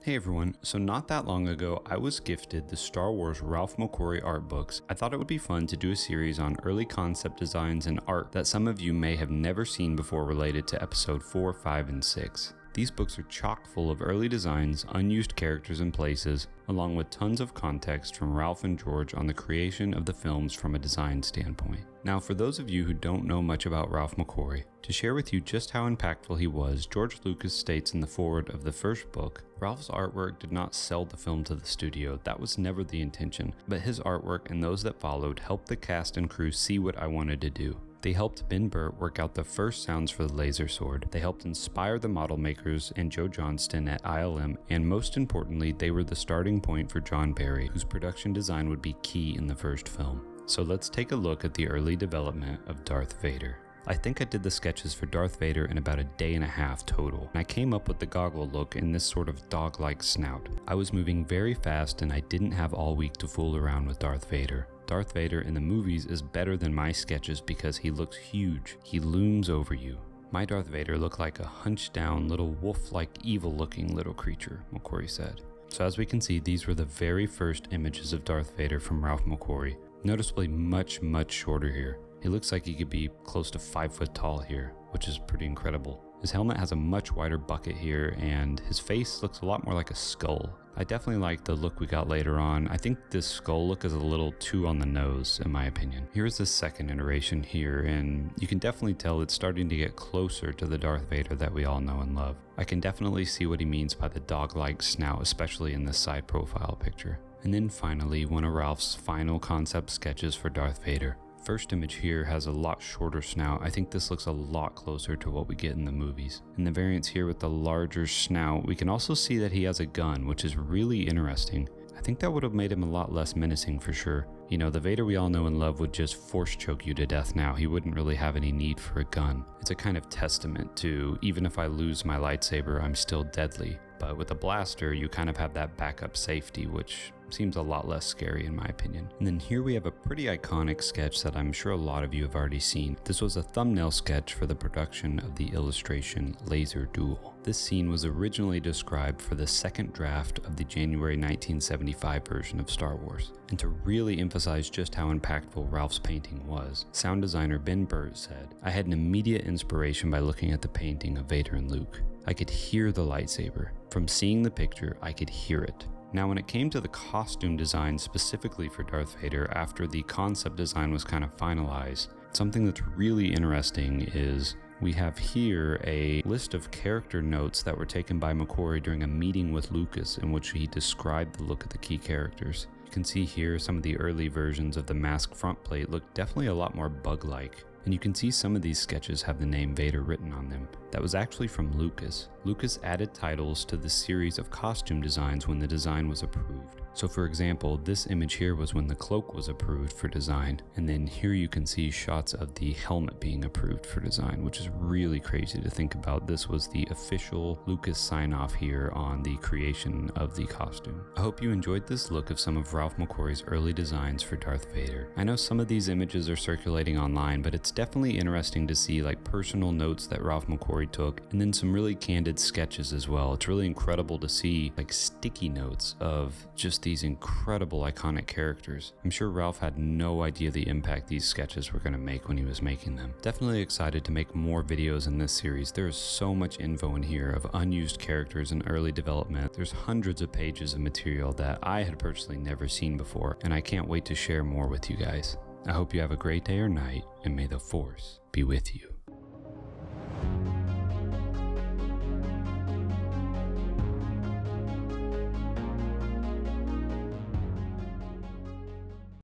Hey everyone, so not that long ago, I was gifted the Star Wars Ralph McQuarrie art books. I thought it would be fun to do a series on early concept designs and art that some of you may have never seen before related to episode 4, 5, and 6. These books are chock full of early designs, unused characters and places, along with tons of context from Ralph and George on the creation of the films from a design standpoint. Now, for those of you who don't know much about Ralph McQuarrie, to share with you just how impactful he was, George Lucas states in the foreword of the first book, Ralph's artwork did not sell the film to the studio, that was never the intention, but his artwork and those that followed helped the cast and crew see what I wanted to do. They helped Ben Burtt work out the first sounds for the laser sword, they helped inspire the model makers and Joe Johnston at ILM, and most importantly, they were the starting point for John Barry, whose production design would be key in the first film. So let's take a look at the early development of Darth Vader. I think I did the sketches for Darth Vader in about a day and a half total, and I came up with the goggle look and this sort of dog-like snout. I was moving very fast and I didn't have all week to fool around with Darth Vader. Darth Vader in the movies is better than my sketches because he looks huge. He looms over you. My Darth Vader looked like a hunched down little wolf-like evil-looking little creature, McQuarrie said. So as we can see, these were the very first images of Darth Vader from Ralph McQuarrie. Noticeably much shorter here. He looks like he could be close to 5 foot tall here, which is pretty incredible. His helmet has a much wider bucket here, and his face looks a lot more like a skull. I definitely like the look we got later on. I think this skull look is a little too on the nose, in my opinion. Here's the second iteration here, and you can definitely tell it's starting to get closer to the Darth Vader that we all know and love. I can definitely see what he means by the dog-like snout, especially in this side profile picture. And then finally, one of Ralph's final concept sketches for Darth Vader. First image here has a lot shorter snout. I think this looks a lot closer to what we get in the movies. In the variants here with the larger snout, we can also see that he has a gun, which is really interesting. I think that would have made him a lot less menacing for sure. You know, the Vader we all know and love would just force choke you to death now. He wouldn't really have any need for a gun. It's a kind of testament to, even if I lose my lightsaber, I'm still deadly. But with a blaster, you kind of have that backup safety, which seems a lot less scary in my opinion. And then here we have a pretty iconic sketch that I'm sure a lot of you have already seen. This was a thumbnail sketch for the production of the illustration Laser Duel. This scene was originally described for the second draft of the January 1975 version of Star Wars. And to really emphasize just how impactful Ralph's painting was, sound designer Ben Burtt said, "I had an immediate inspiration by looking at the painting of Vader and Luke. I could hear the lightsaber. From seeing the picture, I could hear it." Now, when it came to the costume design specifically for Darth Vader, after the concept design was kind of finalized, something that's really interesting is we have here a list of character notes that were taken by McQuarrie during a meeting with Lucas in which he described the look of the key characters. You can see here some of the early versions of the mask front plate look definitely a lot more bug-like. And you can see some of these sketches have the name Vader written on them. That was actually from Lucas. Lucas added titles to the series of costume designs when the design was approved. So for example, this image here was when the cloak was approved for design, and then here you can see shots of the helmet being approved for design, which is really crazy to think about. This was the official Lucas sign-off here on the creation of the costume. I hope you enjoyed this look of some of Ralph McQuarrie's early designs for Darth Vader. I know some of these images are circulating online, but it's definitely interesting to see like personal notes that Ralph McQuarrie took, and then some really candid sketches as well. It's really incredible to see like sticky notes of just these incredible iconic characters. I'm sure Ralph had no idea the impact these sketches were going to make when he was making them. Definitely excited to make more videos in this series. There is so much info in here of unused characters and early development. There's hundreds of pages of material that I had personally never seen before, and I can't wait to share more with you guys. I hope you have a great day or night, and may the Force be with you.